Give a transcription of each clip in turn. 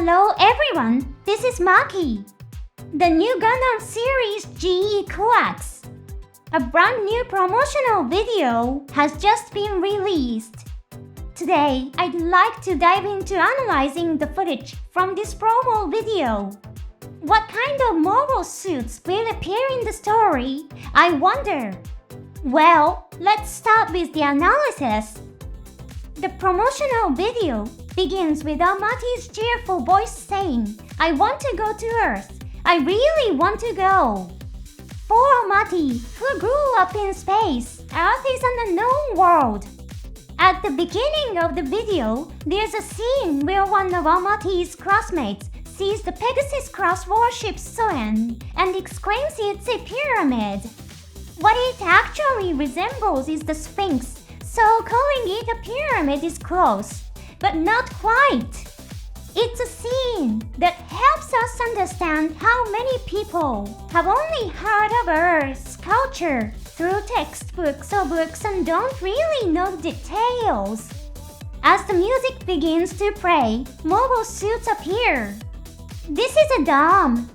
Hello everyone, this is Maki. The new Gundam series GQuuuuuuX. A brand new promotional video has just been released. Today, I'd like to dive into analyzing the footage from this promo video. What kind of mobile suits will appear in the story? I wonder. Well, let's start with the analysis. The promotional video begins with Almaty's cheerful voice saying, "I want to go to Earth. I really want to go." For Almaty, who grew up in space, Earth is an unknown world. At the beginning of the video, there's a scene where one of Almaty's classmates sees the Pegasus-class warship Soen and exclaims it's a pyramid. What it actually resembles is the Sphinx, so calling it a pyramid is close, but not quite. It's a scene that helps us understand how many people have only heard of Earth's culture through textbooks or books and don't really know details. As the music begins to play, mobile suits appear. This is a dome.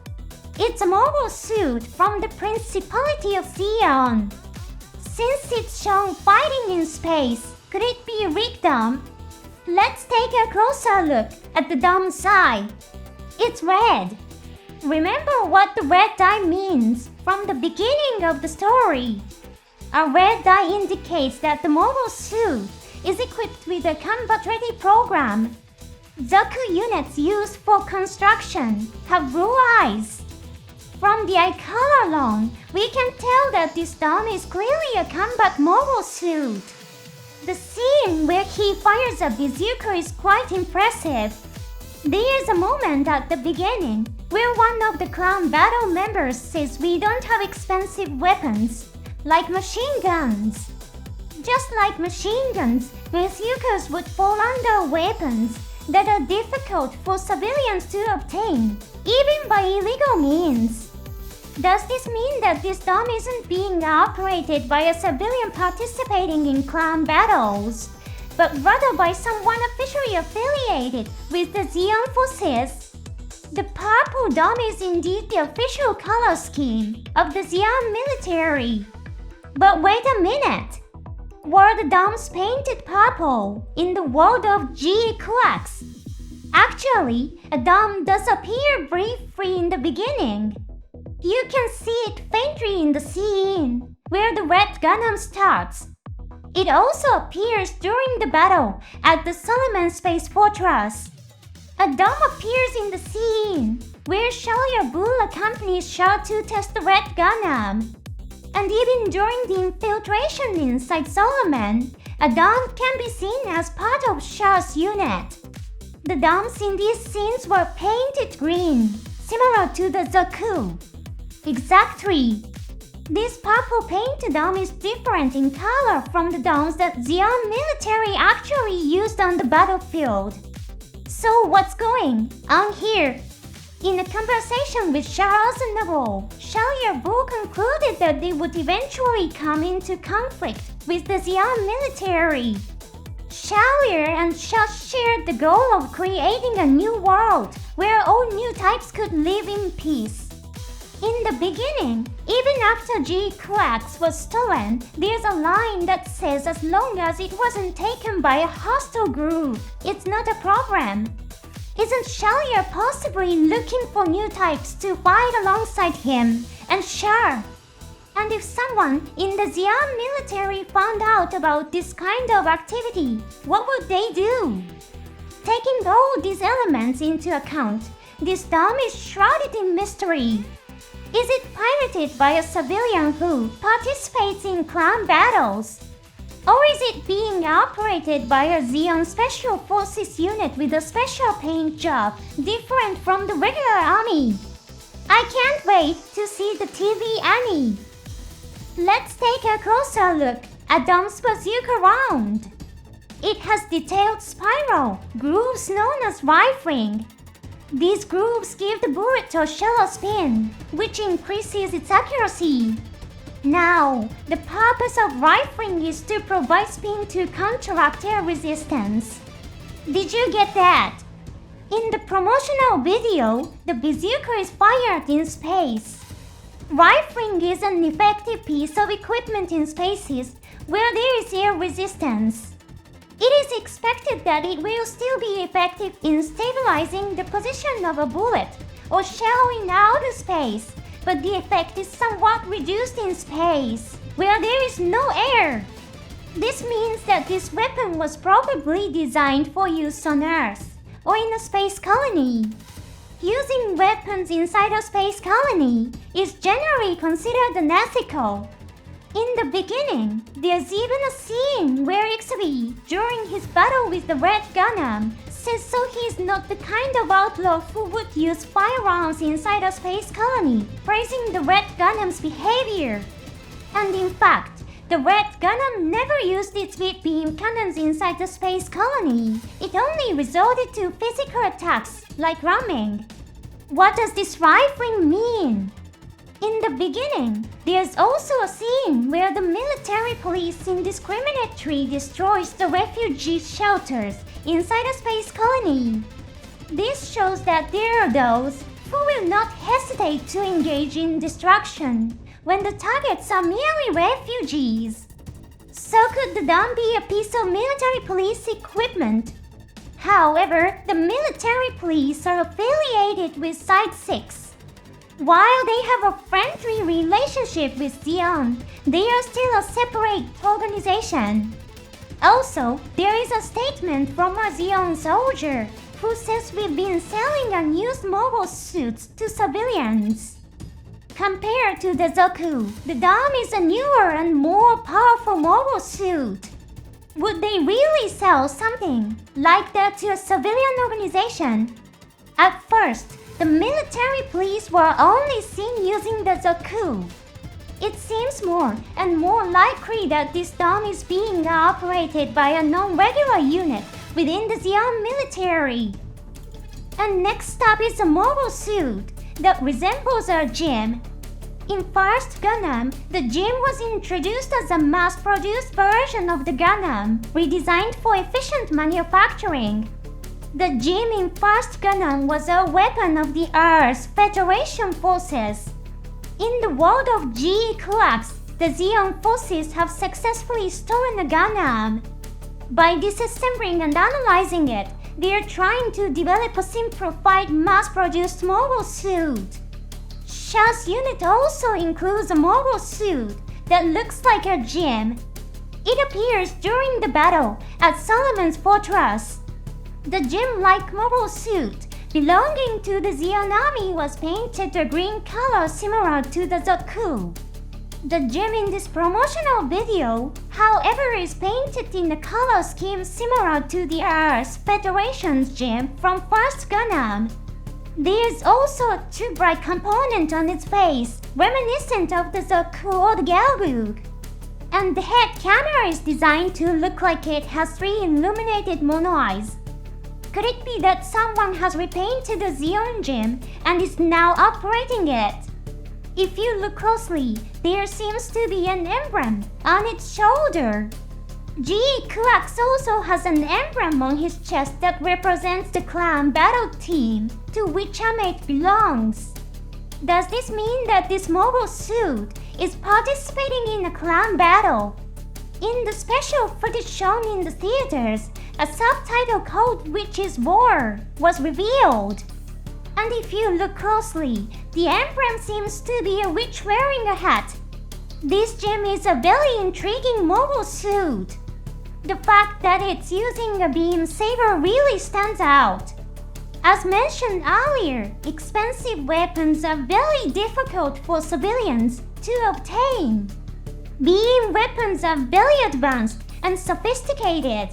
It's a mobile suit from the Principality of Zeon. Since it's shown fighting in space, could it be a rig dome? Let's take a closer look at the dome side. It's red. Remember what the red dye means from the beginning of the story. A red dye indicates that the mobile suit is equipped with a combat-ready program. Zoku units used for construction have blue eyes. From the eye color alone, we can tell that this dome is clearly a combat mobile suit. The scene where he fires a bazooka is quite impressive. There's a moment at the beginning where one of the clan battle members says we don't have expensive weapons, like machine guns. Just like machine guns, bazookas would fall under weapons that are difficult for civilians to obtain, even by illegal means. Does this mean that this dome isn't being operated by a civilian participating in clan battles, but rather by someone officially affiliated with the Zeon forces? The purple dome is indeed the official color scheme of the Zeon military. But wait a minute! Were the domes painted purple in the world of GQuuuuuuX? Actually, a dome does appear briefly in the beginning. You can see it faintly in the scene where the red Gundam starts. It also appears during the battle at the Solomon Space Fortress. A dome appears in the scene where Shalia Bull accompanies Shah to test the red Gundam. And even during the infiltration inside Solomon, a dome can be seen as part of Shah's unit. The domes in these scenes were painted green, similar to the Zoku. Exactly. This purple painted dome is different in color from the domes that Zeon military actually used on the battlefield. So what's going on here? In a conversation with Charles and Noodle, Shalia Bull concluded that they would eventually come into conflict with the Zeon military. Shalia and Shah shared the goal of creating a new world where all new types could live in peace. In the beginning, even after GQuuuuuuX was stolen, there's a line that says as long as it wasn't taken by a hostile group, it's not a problem. Isn't Shalia possibly looking for new types to fight alongside him and Shah? And if someone in the Zeon military found out about this kind of activity, what would they do? Taking all these elements into account, this dome is shrouded in mystery. Is it piloted by a civilian who participates in clan battles? Or is it being operated by a Zeon Special Forces unit with a special paint job different from the regular army? I can't wait to see the TV anime. Let's take a closer look at Dome's bazooka round. It has detailed spiral grooves known as Lifering. These grooves give the bullet a shallow spin, which increases its accuracy. Now, the purpose of Lifering is to provide spin to counteract air resistance. Did you get that? In the promotional video, the bazooka is fired in space. Lifering is an effective piece of equipment in spaces where there is air resistance. It is expected that it will still be effective in stabilizing the position of a bullet or shell in outer space, but the effect is somewhat reduced in space, where there is no air. This means that this weapon was probably designed for use on Earth or in a space colony. Using weapons inside a space colony is generally considered unethical. In the beginning, there's even a scene where Ixabi, during his battle with the Red Gundam, says so he's not the kind of outlaw who would use firearms inside a space colony, praising the Red Gundam's behavior. And in fact, the Red Gundam never used its big beam cannons inside the space colony. It only resorted to physical attacks, like ramming. What does this rifling mean? In the beginning, there's also a scene where the military police indiscriminately destroys the refugee shelters inside a space colony. This shows that there are those who will not hesitate to engage in destruction when the targets are merely refugees. So could the dam be a piece of military police equipment? However, the military police are affiliated with Side 6. While they have a friendly relationship with Zeon, they are still a separate organization. Also, there is a statement from a Zeon soldier who says we've been selling unused mobile suits to civilians. Compared to the Zoku, the dam is a newer and more powerful mobile suit. Would they really sell something like that to a civilian organization? At first, the military police were only seen using the Zoku. It seems more and more likely that this dam is being operated by a non-regular unit within the Zeon military. And next up is a mobile suit that resembles a gym. In First Gundam, the gym was introduced as a mass-produced version of the Gundam, redesigned for efficient manufacturing. The gym in First Gundam was a weapon of the Earth's Federation forces. In the world of GQuuuuuuX, the Zeon forces have successfully stolen a Gundam. By disassembling and analyzing it, they are trying to develop a simplified mass-produced mobile suit. Sha's unit also includes a mobile suit that looks like a gym. It appears during the battle at Solomon's Fortress. The gym-like mobile suit belonging to the Zeon army was painted a green color similar to the Zoku. The gym in this promotional video, however, is painted in a color scheme similar to the Earth's Federation's gym from First Gundam. There's also a too bright component on its face, reminiscent of the Zoku or the Galbug. And the head camera is designed to look like it has 3 illuminated mono eyes. Could it be that someone has repainted the Zeon gym and is now operating it? If you look closely, there seems to be an emblem on its shoulder. GQuuuuuuX also has an emblem on his chest that represents the clan battle team to which Amate belongs. Does this mean that this mobile suit is participating in a clan battle? In the special footage shown in the theaters, a subtitle called Witch's War was revealed. And if you look closely, the emblem seems to be a witch wearing a hat. This gem is a very intriguing mobile suit. The fact that it's using a beam saber really stands out. As mentioned earlier, expensive weapons are very difficult for civilians to obtain. Beam weapons are very advanced and sophisticated.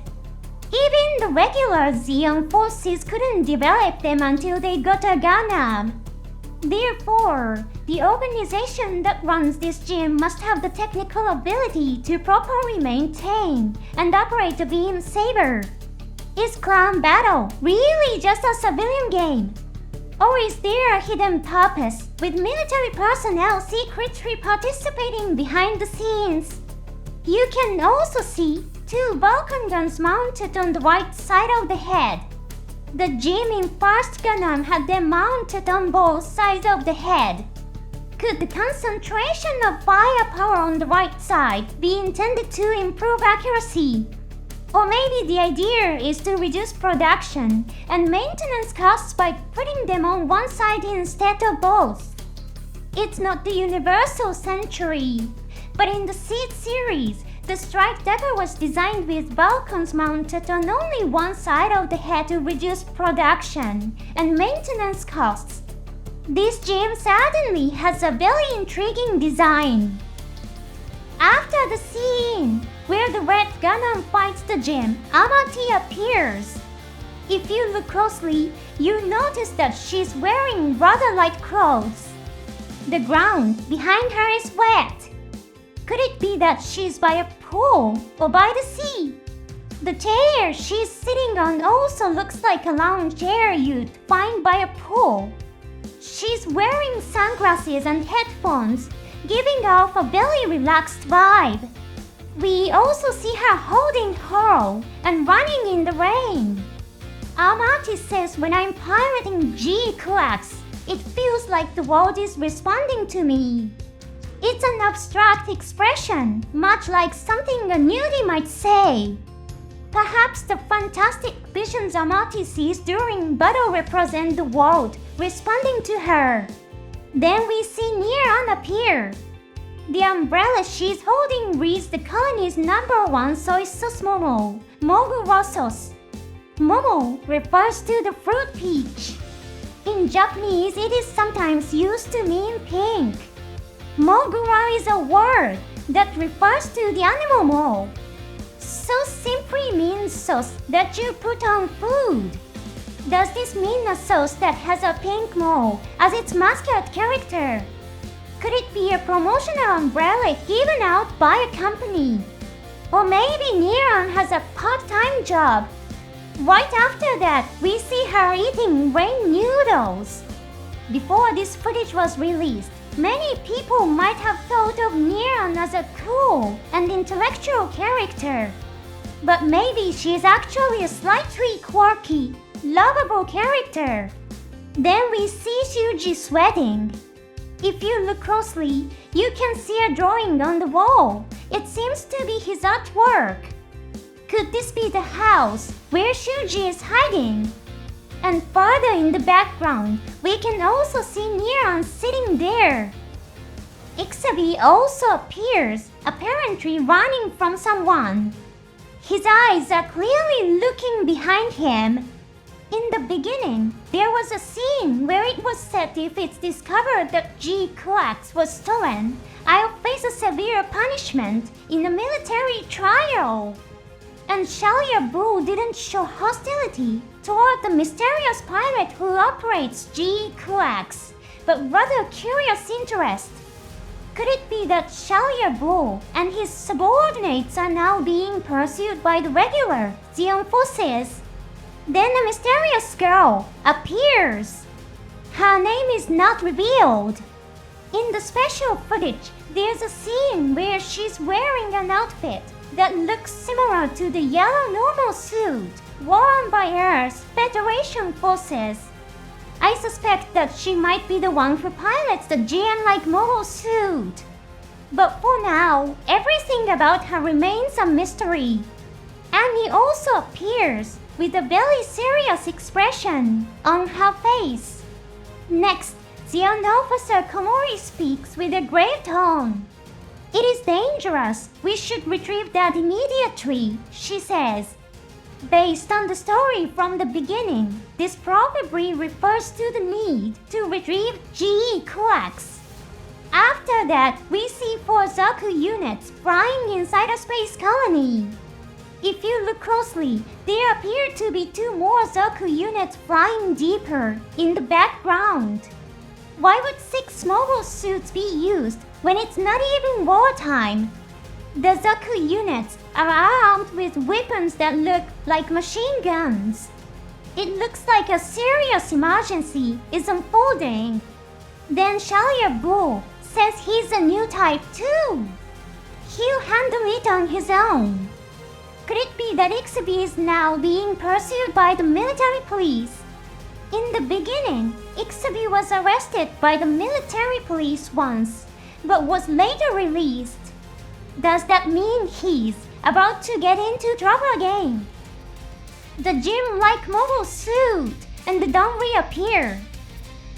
Even the regular Zeon forces couldn't develop them until they got a Gundam. Therefore, the organization that runs this gym must have the technical ability to properly maintain and operate a beam saber. Is Clan Battle really just a civilian game? Or is there a hidden purpose with military personnel secretly participating behind the scenes? You can also see 2 Vulcan guns mounted on the right side of the head. The gem in first Gundam had them mounted on both sides of the head. Could the concentration of firepower on the right side be intended to improve accuracy? Or maybe the idea is to reduce production and maintenance costs by putting them on one side instead of both. It's not the universal century, but in the Seed series, the strike dagger was designed with balcons mounted on only one side of the head to reduce production and maintenance costs. This gem certainly has a very intriguing design. After the scene where the red Gundam fights the gem, Amati appears. If you look closely, you notice that she's wearing rather light clothes. The ground behind her is wet. Could it be that she's by a pool or by the sea? The chair she's sitting on also looks like a lounge chair you'd find by a pool. She's wearing sunglasses and headphones, giving off a very relaxed vibe. We also see her holding Horo and running in the rain. Amati says when I'm piloting GQuuuuuuX, it feels like the world is responding to me. It's an abstract expression, much like something a newbie might say. Perhaps the fantastic visions Amati sees during battle represent the world responding to her. Then we see Neon appear. The umbrella she's holding reads the colony's #1 soy sauce Momo, Mogurosos. Momo refers to the fruit peach. In Japanese, it is sometimes used to mean pink. Mogura is a word that refers to the animal mo. Sauce simply means sauce that you put on food. Does this mean a sauce that has a pink mo as its mascot character? Could it be a promotional umbrella given out by a company? Or maybe Neon has a part-time job. Right after that, we see her eating rain noodles. Before this footage was released, many people might have thought of Neon as a cool and intellectual character. But maybe she's actually a slightly quirky, lovable character. Then we see Shuji sweating. If you look closely, you can see a drawing on the wall. It seems to be his artwork. Could this be the house where Shuji is hiding? And further in the background, we can also see Neon sitting there. Ixabi also appears, apparently running from someone. His eyes are clearly looking behind him. In the beginning, there was a scene where it was said if it's discovered that GQuuuuuuX was stolen, I'll face a severe punishment in a military trial. And Shalia Boo didn't show hostility toward the mysterious pirate who operates GQuuuuuuX, but rather curious interest. Could it be that Shalia Boo and his subordinates are now being pursued by the regular Zeon forces? Then a mysterious girl appears. Her name is not revealed. In the special footage, there's a scene where she's wearing an outfit that looks similar to the yellow normal suit worn by Earth's Federation forces. I suspect that she might be the one who pilots the GN-like mobile suit. But for now, everything about her remains a mystery. Annie also appears with a very serious expression on her face. Next, Zeon Officer Komori speaks with a grave tone. It is dangerous. We should retrieve that immediately, she says. Based on the story from the beginning, this probably refers to the need to retrieve GQuuuuuuX. After that, we see 4 Zaku units flying inside a space colony. If you look closely, there appear to be 2 more Zaku units flying deeper in the background. Why would 6 mobile suits be used when it's not even wartime? The Zaku units are armed with weapons that look like machine guns. It looks like a serious emergency is unfolding. Then Shalia Boo says he's a new type too. He'll handle it on his own. Could it be that Ixabi is now being pursued by the military police? In the beginning, Ixabi was arrested by the military police once, but was later released. Does that mean he's about to get into trouble again? The gym-like mobile suit and the dome reappear.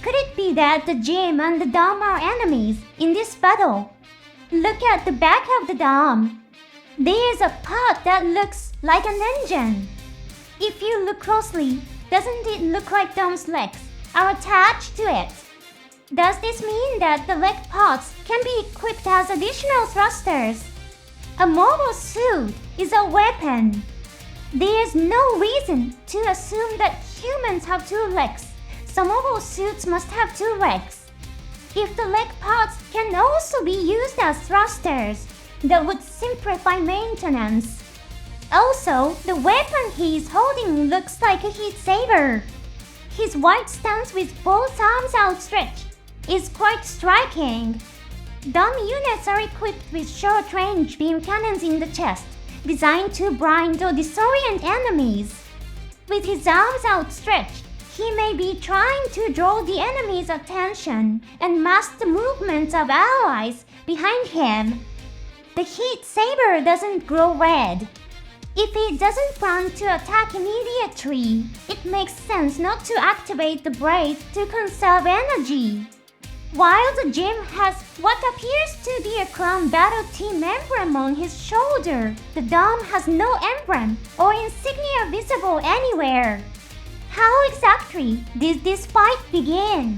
Could it be that the gym and the dome are enemies in this battle? Look at the back of the dome. There is a part that looks like an engine. If you look closely, doesn't it look like Dom's legs are attached to it? Does this mean that the leg parts can be equipped as additional thrusters? A mobile suit is a weapon. There is no reason to assume that humans have two legs, so mobile suits must have two legs. If the leg parts can also be used as thrusters, that would simplify maintenance. Also, the weapon he is holding looks like a heat saber. His white stance with both arms outstretched is quite striking. Dome units are equipped with short-range beam cannons in the chest, designed to blind or disorient enemies. With his arms outstretched, he may be trying to draw the enemy's attention and mask the movements of allies behind him. The heat saber doesn't glow red. If it doesn't plan to attack immediately, it makes sense not to activate the blade to conserve energy. While the gym has what appears to be a clan battle team emblem on his shoulder, the dome has no emblem or insignia visible anywhere. How exactly did this fight begin?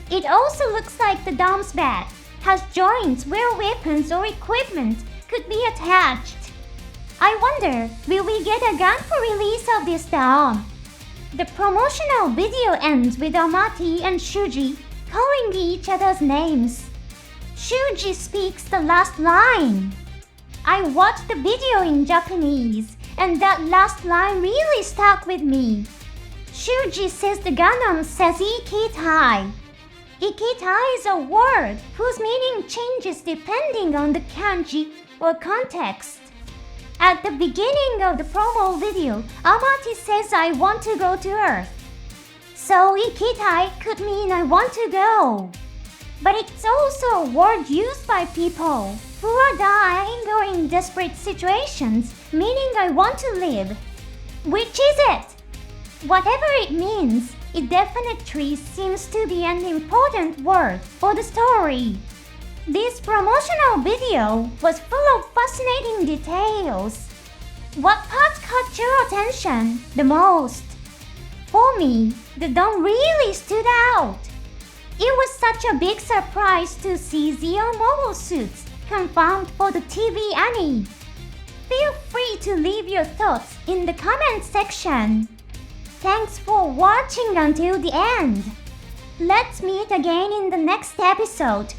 It also looks like the dome's back has joints where weapons or equipment could be attached. I wonder, will we get a gun for release of this dome? The promotional video ends with Amati and Shuji calling each other's names. Shuji speaks the last line. I watched the video in Japanese, and that last line really stuck with me. Shuji says the Gundam says Ikitai. Ikitai is a word whose meaning changes depending on the kanji or context. At the beginning of the promo video, Amati says I want to go to Earth. So Ikitai could mean I want to go. But it's also a word used by people who are dying or in desperate situations, meaning I want to live. Which is it? Whatever it means, it definitely seems to be an important word for the story. This promotional video was full of fascinating details. What part caught your attention the most? For me, the dome really stood out. It was such a big surprise to see Zeo mobile suits confirmed for the TV anime. Feel free to leave your thoughts in the comment section. Thanks for watching until the end. Let's meet again in the next episode